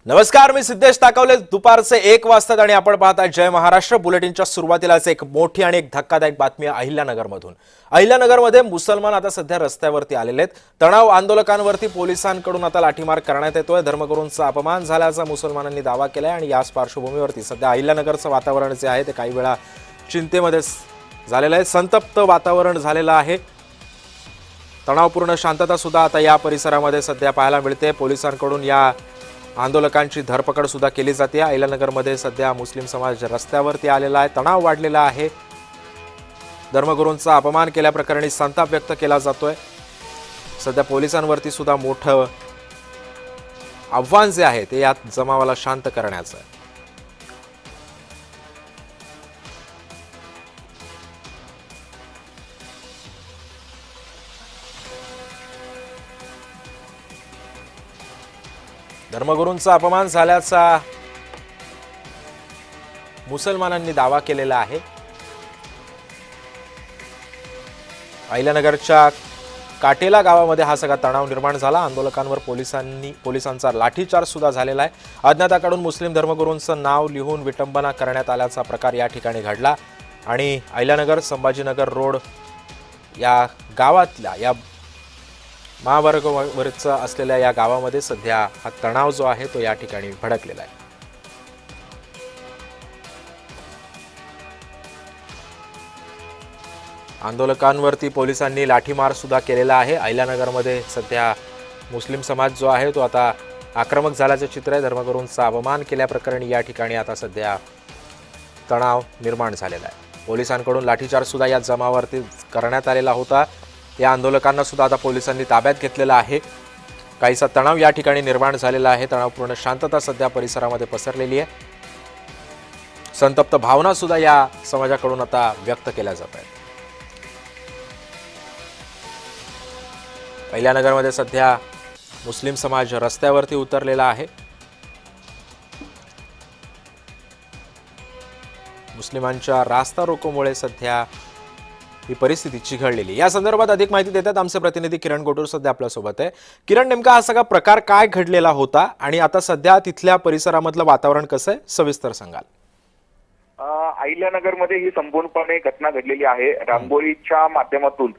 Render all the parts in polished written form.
नमस्कार, मी सिद्धेश ताकवले. दुपारचे 1 वाजतात आणि आपण पाहता जय महाराष्ट्र बुलेटिनच्या सुरुवातीलाच एक मोठी आणि एक धक्कादायक बातमी अहिल्यानगरमधून. अहिल्यानगरमध्ये मुसलमान आता सध्या रस्त्यावरती आलेले आहेत. तणाव आंदोलकांवरती पोलिसांकडून आता लाठीमार करण्यात येतोय. धर्मगुरूंचा अपमान झाल्याचा मुसलमानांनी दावा केलाय आणि याच पार्श्वभूमीवरती सध्या अहिल्यानगरचं वातावरण जे आहे ते काही वेळा चिंतेमध्ये झालेलं आहे. संतप्त वातावरण झालेलं आहे. तणावपूर्ण शांतता सुद्धा आता या परिसरामध्ये सध्या पाहायला मिळते. पोलिसांकडून या आंदोलकांची धरपकड सुद्धा केली जाते. अहिल्यानगरमध्ये सध्या मुस्लिम समाज रस्त्यावरती आलेला आहे. तणाव वाढलेला आहे. धर्मगुरूंचा अपमान केल्याप्रकरणी संताप व्यक्त केला जातोय. सध्या पोलिसांवरती सुद्धा मोठं आव्हान जे आहे ते यात जमावाला शांत करण्याचं आहे. धर्मगुरूंचा अपमान झाल्याचा मुसलमानांनी दावा केलेला आहे. अहिल्यानगरच्या काटेला गावामध्ये हा सगळा तणाव निर्माण झाला. आंदोलकांवर पोलिसांचा लाठीचार्ज सुद्धा झालेला आहे. अज्ञाताकडून मुस्लिम धर्मगुरूंचं नाव लिहून विटंबना करण्यात आल्याचा प्रकार या ठिकाणी घडला आणि अहिल्यानगर संभाजीनगर रोड या गावातल्या या महामार्गावरच असलेल्या या गावामध्ये सध्या हा तणाव जो आहे तो या ठिकाणी भडकलेला आहे. आंदोलकांवरती पोलिसांनी लाठीमार सुद्धा केलेला आहे. अहिल्यानगरमध्ये सध्या मुस्लिम समाज जो आहे तो आता आक्रमक झाल्याचं चित्र आहे. धर्मगुरूंचा अपमान केल्याप्रकरणी या ठिकाणी आता सध्या तणाव निर्माण झालेला आहे. पोलिसांकडून लाठीचार्ज सुद्धा या जमावावरती करण्यात आलेला होता. या आंदोलकांना सुद्धा आता पोलिसांनी ताब्यात घेतलेला आहे. काहीसा तणाव या ठिकाणी निर्माण झालेला आहे. तणावपूर्ण शांतता सध्या परिसरामध्ये पसरलेली आहे. संतप्त भावना सुद्धा या समाजाकडून आता व्यक्त केल्या जात आहेत. अहिल्यानगरमध्ये सध्या मुस्लिम समाज रस्त्यावरती उतरलेला आहे. मुस्लिमांच्या रास्ता रोकोमुळे सध्या ही परिस्थिती चिघळलेली. या संदर्भात अधिक माहिती देतात आमचे प्रतिनिधी किरण गोटूर सध्या आपल्या सोबत आहे. किरण, नेमका हा सगळा प्रकार काय घडलेला होता आणि आता सध्या तिथल्या परिसरामधलं वातावरण कसं आहे, सविस्तर सांगाल? अहिल्यानगरमध्ये ही संपूर्णपणे घटना घडलेली आहे. रांगोळीच्या माध्यमातून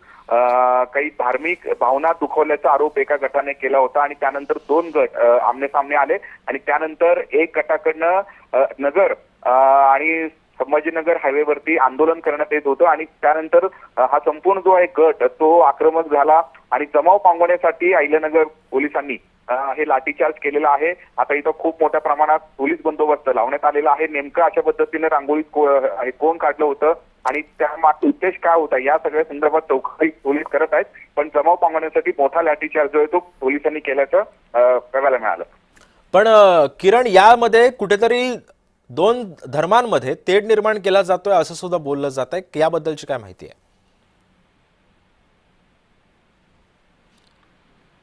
काही धार्मिक भावना दुखवल्याचा आरोप एका गटाने केला होता आणि त्यानंतर 2 गट आमने सामने आले आणि त्यानंतर एक गटाकडनं नगर आणि संभाजीनगर हायवेवरती आंदोलन करण्यात येत होतं आणि त्यानंतर हा संपूर्ण जो आहे गट तो आक्रमक झाला आणि जमाव पांगवण्यासाठी अहिल्यानगर पोलिसांनी हे लाठीचार्ज केलेला आहे. आता इथं खूप मोठ्या प्रमाणात पोलीस बंदोबस्त लावण्यात आलेला आहे. नेमकं अशा पद्धतीने रांगोळी कोण काढलं होतं आणि त्यामागचा उद्देश काय होता या सगळ्या संदर्भात चौकशी पोलीस करत आहेत. पण जमाव पांगवण्यासाठी मोठा लाठीचार्ज जो आहे तो पोलिसांनी केल्याचं कळायला मिळालं. पण किरण, यामध्ये कुठेतरी 2 धर्मांमध्ये तेढ निर्माण केला जातोय असं सुद्धा बोललं जात आहे. याबद्दलची काय माहिती आहे?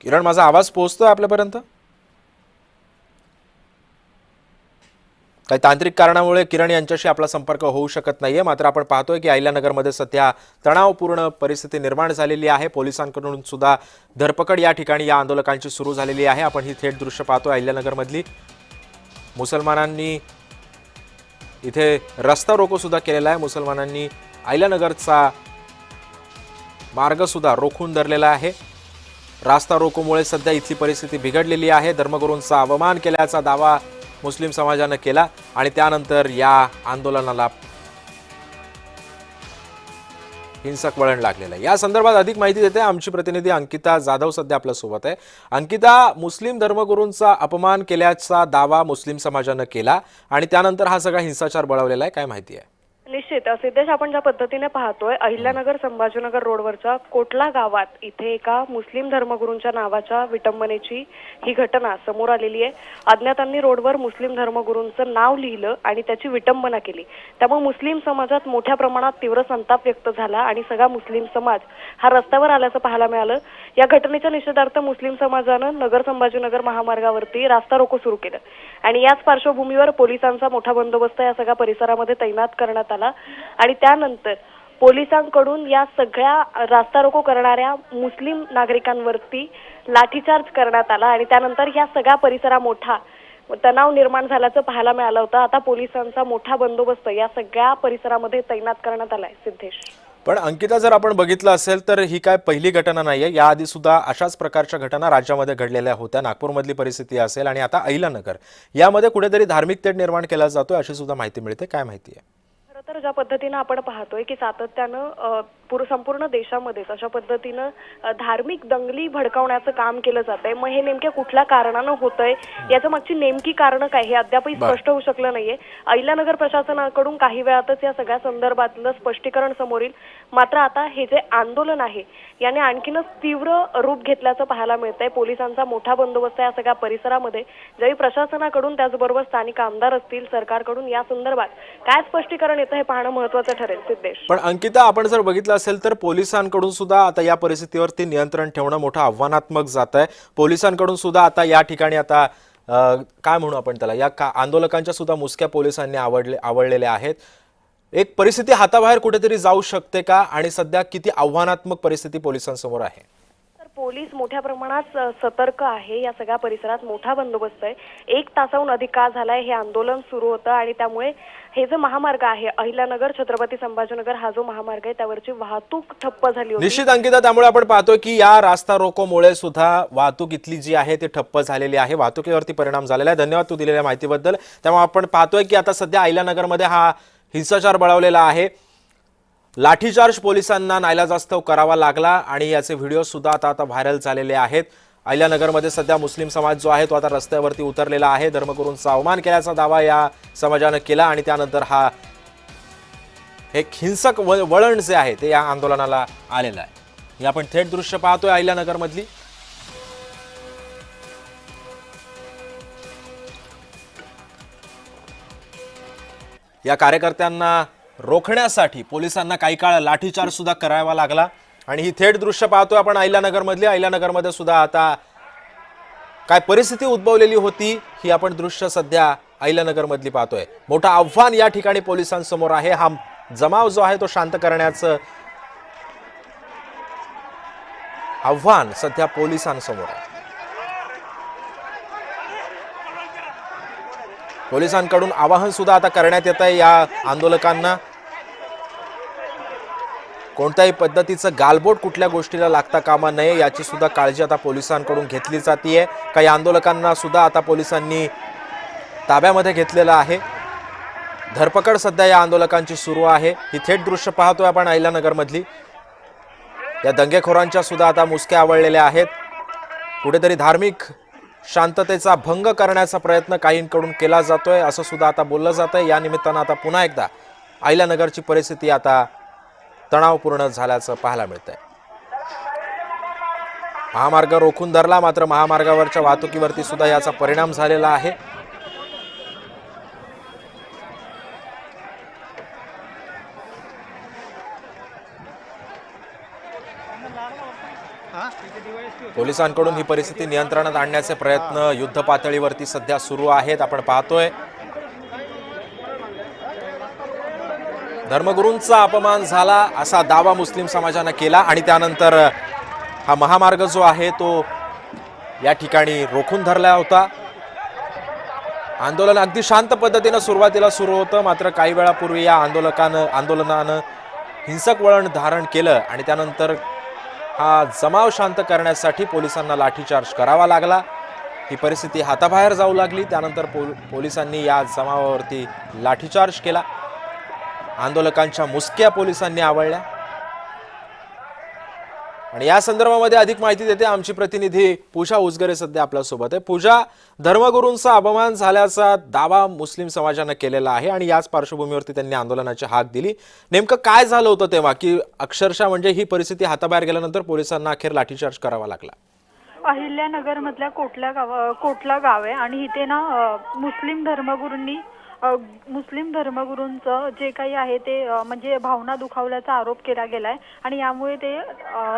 किरण, माझा आवाज पोहोचतोय आपल्यापर्यंत? काही तांत्रिक कारणामुळे किरण यांच्याशी आपला संपर्क होऊ शकत नाहीये. मात्र आपण पाहतोय की अहिल्यानगरमध्ये सध्या तणावपूर्ण परिस्थिती निर्माण झालेली आहे. पोलिसांकडून सुद्धा धरपकड या ठिकाणी या आंदोलकांची सुरू झालेली आहे. आपण ही थेट दृश्य पाहतोय अहिल्यानगरमधली. मुसलमानांनी इथे रस्ता रोको सुद्धा केलेला आहे. मुसलमानांनी अहिल्यानगरचा मार्ग सुद्धा रोखून धरलेला आहे. रास्ता रोकोमुळे सध्या इथली परिस्थिती बिघडलेली आहे. धर्मगुरूंचा अवमान केल्याचा दावा मुस्लिम समाजानं केला आणि त्यानंतर या आंदोलनाला हिंसक वळण लागलेलं आहे. या संदर्भात अधिक माहिती देते आमची प्रतिनिधी अंकिता जाधव सध्या आपल्या सोबत आहे. अंकिता, मुस्लिम धर्मगुरूंचा अपमान केल्याचा दावा मुस्लिम समाजानं केला आणि त्यानंतर हा सगळा हिंसाचार बळावलेला आहे. काय माहिती आहे? निश्चित सिद्धेश, आपण ज्या पद्धतीने पाहतोय अहिल्यानगर संभाजीनगर रोडवरच्या कोटला गावात इथे एका मुस्लिम धर्मगुरूंच्या नावाच्या विटंबनेची ही घटना समोर आलेली आहे. अज्ञातांनी रोडवर मुस्लिम धर्मगुरूंचं नाव लिहिलं आणि त्याची विटंबना केली. त्यामुळे मुस्लिम समाजात मोठ्या प्रमाणात तीव्र संताप व्यक्त झाला आणि सगळा मुस्लिम समाज हा रस्त्यावर आल्याचं पाहायला मिळालं. या घटनेच्या निषेधार्थ मुस्लिम समाजानं नगर संभाजीनगर महामार्गावरती रास्ता रोको सुरू केलं आणि याच पार्श्वभूमीवर पोलिसांचा मोठा बंदोबस्त या सगळ्या परिसरामध्ये तैनात करण्यात आला आणि त्यानंतर पोलिसांकडून या सगळ्या रास्ता रोको करणाऱ्या मुस्लिम नागरिकांवरती लाठीचार्ज करण्यात आला आणि त्यानंतर या सगळ्या परिसरा मोठा तणाव निर्माण झाल्याचं पाहायला मिळालं होतं. आता पोलिसांचा मोठा बंदोबस्त या सगळ्या परिसरामध्ये तैनात करण्यात आलाय. सिद्धेश, पण अंकिता, जर आपण बघितलं असेल तर ही काय पहिली घटना नाहीये. याआधी सुद्धा अशाच प्रकारच्या घटना राज्यामध्ये घडलेल्या होत्या. नागपूरमधली परिस्थिती असेल आणि आता अहिल्यानगर, यामध्ये कुठेतरी धार्मिक तेढ निर्माण केला जातोय अशी सुद्धा माहिती मिळते. काय माहिती आहे? खरं तर ज्या पद्धतीनं आपण पाहतोय की सातत्यानं संपूर्ण देशामध्येच अशा पद्धतीनं धार्मिक दंगली भडकावण्याचं काम केलं जातंय. मग हे नेमक्या कुठल्या कारणानं होतंय, याचं मागची नेमकी कारणं काय हे अद्यापही स्पष्ट होऊ शकलं नाहीये. अहिल्यानगर प्रशासनाकडून काही वेळातच या सगळ्या संदर्भातलं स्पष्टीकरण समोर येईल. मात्र आता हे जे आंदोलन आहे याने आणखीनच तीव्र रूप घेतल्याचं पाहायला मिळतंय. पोलिसांचा मोठा बंदोबस्त या सगळ्या परिसरामध्ये, ज्यावेळी प्रशासनाकडून त्याचबरोबर स्थानिक आमदार असतील, सरकारकडून या संदर्भात काय स्पष्टीकरण येतं हे पाहणं महत्त्वाचं ठरेल. सिद्धेश, पण अंकिता, आपण जर बघितलं असेल तर पोलिसांकडून सुद्धा आता या परिस्थितीवरती नियंत्रण ठेवणं मोठं आव्हानात्मक जात आहे. पोलिसांकडून सुद्धा आता या ठिकाणी आता काय म्हणू आपण त्याला, या आंदोलकांच्या सुद्धा मुसक्या पोलिसांनी आवडलेल्या आहेत. एक परिस्थिती हाताबाहेर कुठेतरी जाऊ शकते का, आणि सध्या किती आव्हानात्मक परिस्थिती पोलिसांसमोर आहे? तर पोलीस मोठ्या प्रमाणात सतर्क आहे. या सगळ्या परिसरात मोठा बंदोबस्त आहे. 1 तासाहून अधिक काळ झालाय हे आंदोलन सुरू होतं आणि त्यामुळे हे जो महामार्ग आहे अहिल्यानगर छत्रपती संभाजीनगर, हा जो महामार्ग आहे त्यावरची वाहतूक ठप्प झाली होती. निश्चित अंकिता, त्यामुळे आपण पाहतोय की या रास्ता रोकोमुळे सुद्धा वाहतूक इथली जी आहे ती ठप्प झालेली आहे. वाहतुकीवरती परिणाम झालेला आहे. धन्यवाद तू दिलेल्या माहितीबद्दल. त्यामुळे आपण पाहतोय की आता सध्या अहिल्यानगरमध्ये हा हिंसाचार बळावलेला आहे. लाठीचार्ज पोलिसांना नाईलाजास्तव करावा लागला आणि याचे व्हिडिओ सुद्धा आता व्हायरल झालेले आहेत. अहिल्यानगरमध्ये सध्या मुस्लिम समाज जो आहे तो आता रस्त्यावरती उतरलेला आहे. धर्मगुरूंचा अवमान केल्याचा दावा या समाजानं केला आणि त्यानंतर हा एक हिंसक वळण जे आहे ते या आंदोलनाला आलेलं आहे. ही आपण थेट दृश्य पाहतोय अहिल्यानगरमधली. या कार्यकर्त्यांना रोखण्यासाठी पोलिसांना काही काळ लाठीचार्ज सुद्धा करावा लागला आणि ही थेट दृश्य पाहतोय आपण अहिल्यानगरमधली. अहिल्यानगरमध्ये सुद्धा आता काय परिस्थिती उद्भवलेली होती ही आपण दृश्य सध्या अहिल्यानगरमधली पाहतोय. मोठं आव्हान या ठिकाणी पोलिसांसमोर आहे. हा जमाव जो आहे तो शांत करण्याचं आव्हान सध्या पोलिसांसमोर आहे. पोलिसांकडून आवाहन सुद्धा आता करण्यात येत आहे या आंदोलकांना. कोणत्याही पद्धतीचं गालबोट कुठल्या गोष्टीला लागता कामा नये याची सुद्धा काळजी आता पोलिसांकडून घेतली जाते. काही आंदोलकांना सुद्धा आता पोलिसांनी ताब्यामध्ये घेतलेलं आहे. धरपकड सध्या या आंदोलकांची सुरू आहे. ही थेट दृश्य पाहतोय आपण अहिल्यानगरमधली. या दंगेखोरांच्या सुद्धा आता मुसक्या आवळलेल्या आहेत. कुठेतरी धार्मिक शांततेचा भंग करण्याचा प्रयत्न काहींकडून केला जातोय असं सुद्धा आता बोललं जातंय. या निमित्तानं आता पुन्हा एकदा अहिल्यानगरची परिस्थिती आता तणावपूर्ण झाल्याचं पाहायला मिळतंय. महामार्ग रोखून धरला, मात्र महामार्गावरच्या वाहतुकीवरती सुद्धा याचा परिणाम झालेला आहे. पोलिसांकडून ही परिस्थिती नियंत्रणात आणण्याचे प्रयत्न युद्ध पातळीवरती सध्या सुरू आहेत. आपण पाहतोय धर्मगुरूंचा अपमान झाला असा दावा मुस्लिम समाजानं केला आणि त्यानंतर हा महामार्ग जो आहे तो या ठिकाणी रोखून धरला होता. आंदोलन अगदी शांत पद्धतीनं सुरुवातीला सुरू होतं, मात्र काही वेळापूर्वी या आंदोलनानं हिंसक वळण धारण केलं आणि त्यानंतर हा जमाव शांत करण्यासाठी पोलिसांना लाठीचार्ज करावा लागला. ही परिस्थिती हाताबाहेर जाऊ लागली. त्यानंतर पोलिसांनी या जमावावरती लाठीचार्ज केला. आंदोलकांच्या मुसक्या पोलिसांनी आवळल्या आणि या संदर्भामध्ये अधिक माहिती देते आमची प्रतिनिधी पूजा उजगरे सध्या आपल्या सोबत आहे. पूजा, धर्मगुरूंचा अपमान झाल्याचा दावा मुस्लिम समाजानं केलेला आहे आणि याच पार्श्वभूमीवरती त्यांनी आंदोलनाची हाक दिली. नेमकं काय झालं होतं तेव्हा की अक्षरशः म्हणजे ही परिस्थिती हाताबाहेर गेल्यानंतर पोलिसांना अखेर लाठीचार्ज करावा लागला? अहिल्यानगर मधल्या कोटला गाव आहे आणि इथे ना मुस्लिम धर्मगुरूंनी मुस्लिम धर्मगुरूंचं जे काही आहे ते म्हणजे भावना दुखावल्याचा आरोप केला गेलाय आणि यामुळे ते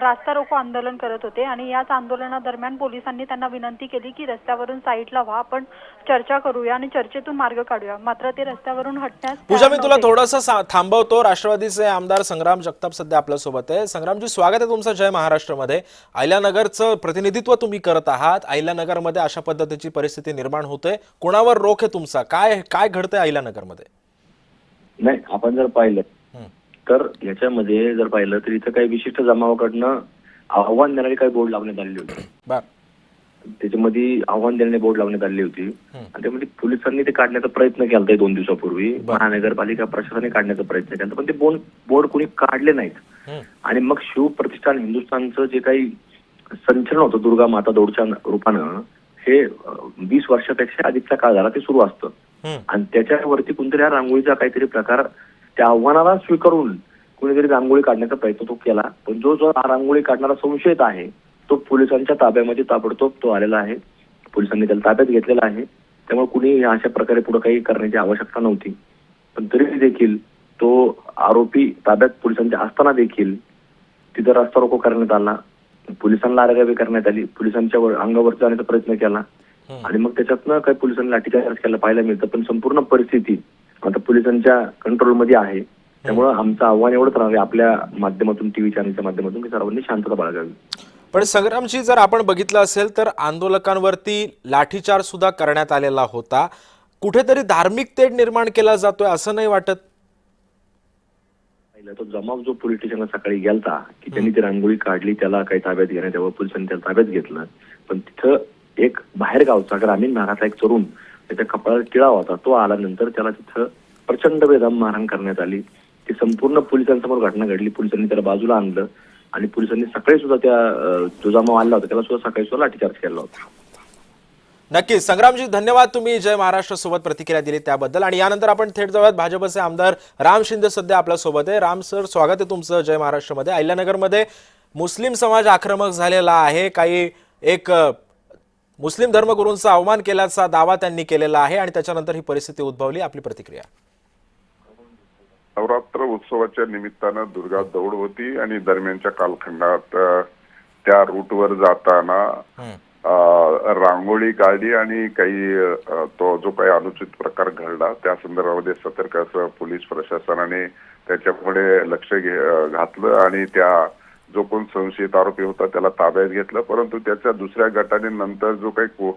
रास्ता रोको आंदोलन करत होते आणि याच आंदोलनादरम्यान पोलिसांनी त्यांना विनंती केली की रस्त्यावरून साईडला व्हा, आपण चर्चा करूया आणि चर्चेतून मार्ग काढूया. मात्र ते रस्त्यावरून हटण्यास पूजा, मी तयार तुला नव्हते. थोडंसं थांबवतो. राष्ट्रवादीचे आमदार संग्राम जगताप सध्या आपल्या सोबत आहे. संग्रामजी, स्वागत आहे तुमचं जय महाराष्ट्रमध्ये. अहिल्यानगरचं प्रतिनिधित्व तुम्ही करत आहात. अहिल्यानगरमध्ये अशा पद्धतीची परिस्थिती निर्माण होते, कोणावर रोख आहे तुमचा? काय काय घडतंय अहिल्यानगरमध्ये? नाही, आपण जर पाहिलं तर याच्यामध्ये जर पाहिलं तर इथं काही विशिष्ट जमावाकडनं आव्हान देणारे काही बोर्ड लावण्यात आलेले होते. त्याच्यामध्ये आव्हान देणारे बोर्ड लावण्यात आलेली होती आणि त्यामध्ये पोलिसांनी ते काढण्याचा प्रयत्न केला 2 दिवसापूर्वी. महानगरपालिका प्रशासनाने काढण्याचा प्रयत्न केला, पण ते बोर्ड कोणी काढले नाहीत. आणि मग शिवप्रतिष्ठान हिंदुस्थानचं जे काही संचलन होतं दुर्गा माता दौडच्या रूपानं, हे 20 वर्षापेक्षा अधिकचा काळ झाला ते सुरू असतं आणि त्याच्यावरती कोणतरी हा रांगोळीचा काहीतरी प्रकार त्या आव्हानाला स्वीकारून कोणीतरी रांगोळी काढण्याचा प्रयत्न तो केला. पण जो रांगोळी काढणारा संशयित आहे तो पोलिसांच्या ताब्यामध्ये ताबडतोब तो आलेला आहे. पोलिसांनी त्याला ताब्यात घेतलेला आहे. त्यामुळे कुणी अशा प्रकारे पुढे काही करण्याची आवश्यकता नव्हती. पण तरी देखील तो आरोपी ताब्यात पोलिसांच्या असताना देखील तिथं रस्ता रोको करण्यात आला, पोलिसांना अरेरावी करण्यात आली, पोलिसांच्या अंगावर जाण्याचा प्रयत्न केला आणि मग त्याच्यातनं काही पोलिसांनी लाठीचार्ज केला पाहायला मिळतं. पण संपूर्ण परिस्थिती आता पोलिसांच्या कंट्रोलमध्ये आहे. त्यामुळे आमचं आव्हान एवढंच राहावे आपल्या माध्यमातून, टीव्ही चॅनलच्या माध्यमातून, की सर्वांनी शांतता बाळगावी. पण संग्रामजी, जर आपण बघितलं असेल तर आंदोलकांवरती लाठीचार्ज सुद्धा करण्यात आलेला होता. कुठेतरी धार्मिक तेढ निर्माण केला जातोय असं नाही वाटत? तो जमाव जो पोलीस स्टेशनला सकाळी गेलता की त्यांनी ती रांगोळी काढली, त्याला काही ताब्यात घेण्यात यावं, पोलिसांनी त्याला ताब्यात घेतलं. पण तिथं एक बाहेर गावचा ग्रामीण भागातला एक तरुण, त्याच्या कपाळाला टिळा होता, तो आल्यानंतर त्याला तिथं प्रचंड बेदम मारहाण करण्यात आली. ती संपूर्ण पोलिसांसमोर घटना घडली. पोलिसांनी त्याला बाजूला आणलं आणि पोलिसांनी सकाळी सुद्धा त्या जो जमाव आला होता त्याला सुद्धा सकाळी सुद्धा लाठीचार्ज केला होता. नक्कीच संग्रामजी, धन्यवाद. तुम्ही जय महाराष्ट्र सोबत प्रतिक्रिया दिली त्याबद्दल. आणि यानंतर आपण थेट जाऊयात भाजपचे आमदार राम शिंदे सध्या आपल्या सोबत आहे. राम सर, स्वागत आहे तुमचं जय महाराष्ट्रमध्ये. अहिल्यानगरमध्ये मुस्लिम समाज आक्रमक झालेला आहे. काही एक मुस्लिम धर्मगुरूंचा अवमान केल्याचा दावा त्यांनी केलेला आहे आणि त्याच्यानंतर ही परिस्थिती उद्भवली. आपली प्रतिक्रिया? नवरात्र उत्सवाच्या निमित्तानं दुर्गा दौड होती आणि दरम्यानच्या कालखंडात त्या रूटवर जाताना रांगोळी काढली आणि काही तो जो काही अनुचित प्रकार घडला त्या संदर्भामध्ये सतर्क असं पोलीस प्रशासनाने त्याच्यापुढे लक्ष घातलं आणि त्या जो कोण संशयित आरोपी होता त्याला ताब्यात घेतलं. परंतु त्याच्या दुसऱ्या गटाने नंतर जो काही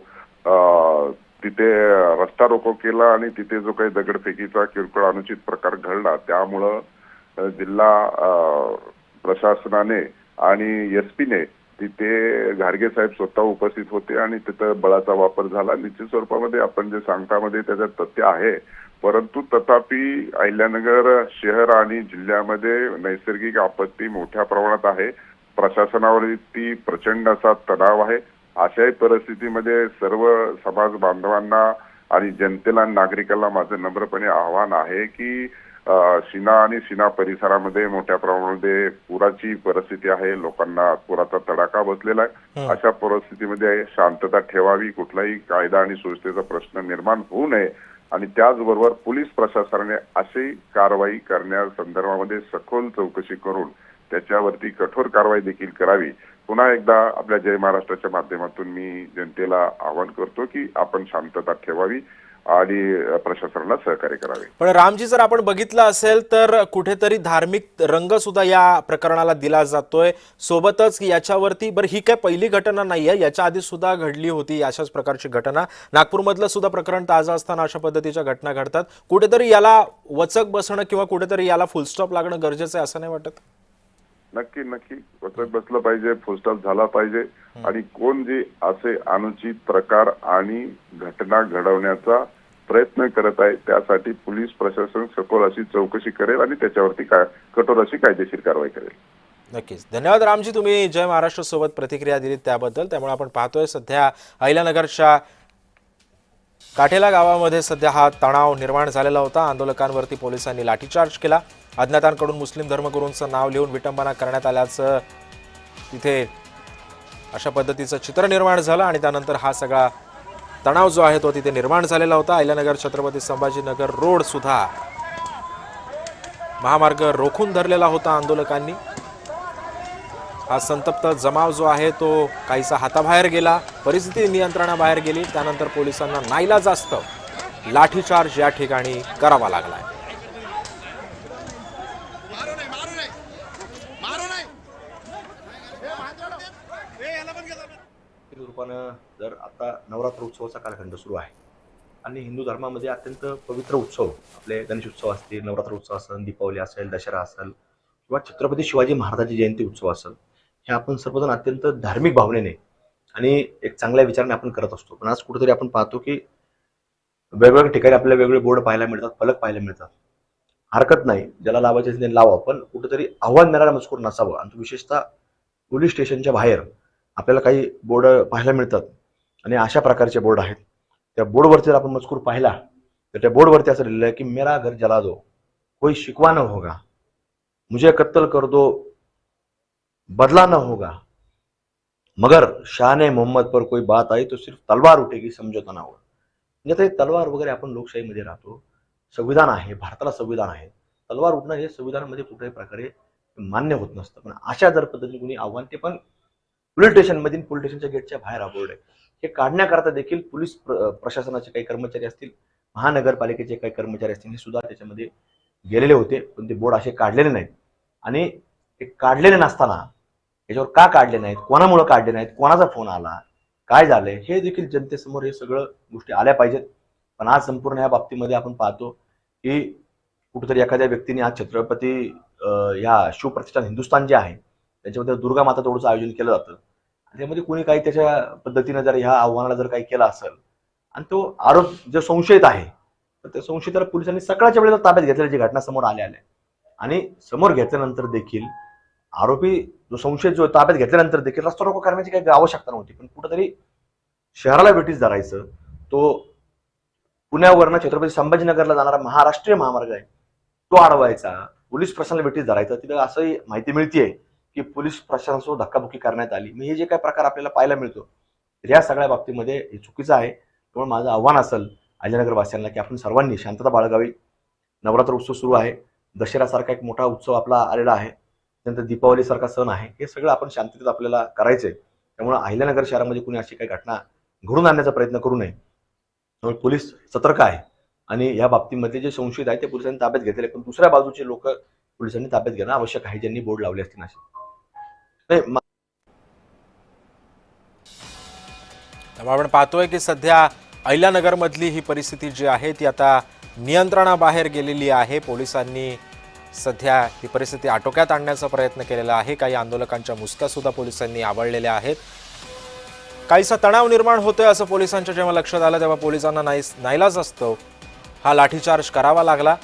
तिथे रस्ता रोको केला आणि तिथे जो काही दगडफेकीचा किरकोळ अनुचित प्रकार घडला, त्यामुळं जिल्हा प्रशासनाने आणि एसपीने तिथे घारगे साहेब स्वतः उपस्थित होते आणि तिथं बळाचा वापर झाला. निश्चित स्वरूपामध्ये आपण जे सांगतामध्ये त्याच्यात तथ्य आहे, परंतु तथापि अहिल्यानगर शहर आणि जिल्ह्यामध्ये नैसर्गिक आपत्ती मोठ्या प्रमाणात आहे. प्रशासनावरती प्रचंड असा तणाव आहे. अशाही परिस्थितीमध्ये सर्व समाज बांधवांना आणि जनतेला, नागरिकांना माझं नम्रपणे आव्हान आहे की शिना आणि शिना परिसरामध्ये मोठ्या प्रमाणामध्ये पुराची परिस्थिती आहे. लोकांना पुराचा तडाखा बसलेला आहे. अशा परिस्थितीमध्ये शांतता ठेवावी, कुठलाही कायदा आणि सुव्यवस्थेचा प्रश्न निर्माण होऊ नये आणि त्याचबरोबर पोलीस प्रशासनाने अशी कारवाई करण्या संदर्भामध्ये सखोल चौकशी करून त्याच्यावरती कठोर कारवाई देखील करावी. पुन्हा एकदा आपल्या जय महाराष्ट्राच्या माध्यमातून मी जनतेला आवाहन करतो की आपण शांतता ठेवावी आणि प्रशासनाला सहकार्य करावे. पण रामजी, जर आपण बघितलं असेल तर कुठेतरी धार्मिक रंग सुद्धा या प्रकरणाला दिला जातोय. सोबतच याच्यावरती बरं, ही काय पहिली घटना नाहीये, याच्या आधी सुद्धा घडली होती अशाच प्रकारची घटना. नागपूरमधलं सुद्धा प्रकरण ताजं असताना अशा पद्धतीच्या घटना घडतात. कुठेतरी याला वचक बसणं किंवा कुठेतरी याला फुलस्टॉप लागणं गरजेचं आहे असं नाही वाटत? नक्की नक्की वचक बसलं पाहिजे, फुलस्टॉप झाला पाहिजे आणि कोण जे असे अनुचित प्रकार आणि घटना घडवण्याचा प्रयत्न करत आहे त्यासाठी पोलीस प्रशासन सखोल अशी चौकशी करेल आणि त्याच्यावरती कठोर अशी कायदेशीर कारवाई करेल. नक्कीच. धन्यवाद रामजी, तुम्ही जय महाराष्ट्र सोबत प्रतिक्रिया दिली त्याबद्दल. त्यामुळे आपण पाहतोय सध्या अहिल्यानगरच्या काठेला गावामध्ये सध्या हा तणाव निर्माण झालेला होता. आंदोलकांवरती पोलिसांनी लाठीचार्ज केला. अज्ञातांकडून मुस्लिम धर्मगुरूंचं नाव लिहून विटंबना करण्यात आल्याचं तिथे अशा पद्धतीचं चित्र निर्माण झालं आणि त्यानंतर हा सगळा तणाव जो आहे तो तिथे निर्माण झालेला होता। अहिल्यानगर छत्रपती संभाजीनगर रोड सुद्धा महामार्ग रोखून धरलेला होता आंदोलकांनी। हा संतप्त जमाव जो आहे तो काहीसा हाताबाहेर गेला, परिस्थिती नियंत्रणाबाहेर गेली। त्यानंतर पोलिसांना नाईलाजास्तव लाठीचार्ज या ठिकाणी करावा लागला। रूपानं जर आता नवरात्र उत्सवाचा कालखंड सुरू आहे आणि हिंदू धर्मामध्ये अत्यंत पवित्र उत्सव आपले गणेश उत्सव असतील, नवरात्र उत्सव असेल, दीपावली असेल, दसरा असेल किंवा छत्रपती शिवाजी महाराजांची जयंती उत्सव असेल, हे आपण सर्वजण अत्यंत धार्मिक भावनेने आणि एक चांगल्या विचाराने आपण करत असतो। पण आज कुठेतरी आपण पाहतो की वेगवेगळ्या ठिकाणी आपल्याला वेगवेगळे बोर्ड पाहायला मिळतात, फलक पाहायला मिळतात। हरकत नाही, ज्याला लावायचे असेल लावा, पण कुठेतरी आव्हान देणारा मजकूर नसावं। आणि विशेषतः पोलीस स्टेशनच्या बाहेर आपल्याला काही बोर्ड पाहायला मिळतात आणि अशा प्रकारचे बोर्ड आहेत। त्या बोर्डवरती जर आपण मजकूर पाहिला तर त्या बोर्डवरती असं लिहिलं आहे की मेरा घर जला दो, कोई शिकवा न होगा, मुझे कत्ल कर दो, बदला न होगा, मगर शान मोहम्मद पर कोई बात आई तो सिर्फ तलवार उठेगी, समझौता ना होगा। म्हणजे आता तलवार वगैरे, आपण लोकशाहीमध्ये राहतो, संविधान आहे, भारताला संविधान आहे, तलवार उठणं हे संविधानामध्ये कुठल्याही प्रकारे मान्य होत नसतं। पण अशा जर पद्धतीने कोणी आव्हान, ते पण पोलीस स्टेशनमधील, पोलीस स्टेशनच्या गेटच्या बाहेर हा बोर्ड आहे, हे काढण्याकरता देखील पोलीस प्रशासनाचे काही कर्मचारी असतील, महानगरपालिकेचे काही कर्मचारी असतील, हे सुद्धा त्याच्यामध्ये गेलेले होते, पण ते बोर्ड असे काढलेले नाहीत। आणि ते काढलेले नसताना याच्यावर का काढले नाहीत, कोणामुळे काढले नाहीत, कोणाचा फोन आला, काय झालंय, हे देखील जनतेसमोर हे सगळं गोष्टी आल्या पाहिजेत। पण आज संपूर्ण या बाबतीमध्ये आपण पाहतो की कुठेतरी एखाद्या व्यक्तीने आज छत्रपती या शिवप्रतिष्ठान हिंदुस्थान जे आहे त्याच्यामध्ये दुर्गा माता तोडचं आयोजन केलं जातं, आणि त्यामध्ये कोणी काही त्याच्या पद्धतीने जर ह्या आव्हानाला जर काही केलं असेल आणि तो आरोप जो संशयित आहे तर त्या संशयिताला पोलिसांनी सकाळच्या वेळेला ताब्यात घेतल्याची घटना समोर आल्या आणि समोर घेतल्यानंतर देखील आरोपी जो संशयित जो ताब्यात घेतल्यानंतर देखील रस्ता रोको करण्याची काही आवश्यकता नव्हती। पण कुठेतरी शहराला वेठीस धरायचं, तो पुण्यावरनं छत्रपती संभाजीनगरला जाणारा महाराष्ट्रीय महामार्ग आहे तो अडवायचा, पोलीस प्रशासनाला वेठीस धरायचं। तिथं असंही माहिती मिळतेय की पोलीस प्रशासनासोबत धक्काबुक्की करण्यात आली। हे जे काही प्रकार आपल्याला पाहायला मिळतो तर या सगळ्या बाबतीमध्ये हे चुकीचं आहे। त्यामुळे माझं आव्हान असेल अहिल्यानगर वासियांना की आपण सर्वांनी शांतता बाळगावी। नवरात्र उत्सव सुरू आहे, दसऱ्यासारखा एक मोठा उत्सव आपला आलेला आहे, त्यानंतर दीपावली सारखा सण आहे, हे सगळं आपण शांततेत आपल्याला करायचंय। त्यामुळे अहिल्यानगर शहरामध्ये कुणी अशी काही घटना घडून आणण्याचा प्रयत्न करू नये। त्यामुळे पोलीस सतर्क आहे आणि या बाबतीमध्ये जे संशयित आहे ते पोलिसांनी ताब्यात घेतलेले, पण दुसऱ्या बाजूचे लोक पोलिसांनी ताब्यात घेणं आवश्यक आहे, ज्यांनी बोर्ड लावले असतील असे। त्यामुळे आपण पाहतोय की सध्या अहिल्यानगर मधली ही परिस्थिती जी आहे ती आता नियंत्रणाबाहेर गेलेली आहे। पोलिसांनी सध्या ही परिस्थिती आटोक्यात आणण्याचा प्रयत्न केलेला आहे। काही आंदोलकांच्या मुसक्या सुद्धा पोलिसांनी आवळलेल्या आहेत। काहीसा तणाव निर्माण होतोय असं पोलिसांच्या जेव्हा लक्षात आलं तेव्हा पोलिसांना नाईलाज असतो हा लाठीचार्ज करावा लागला।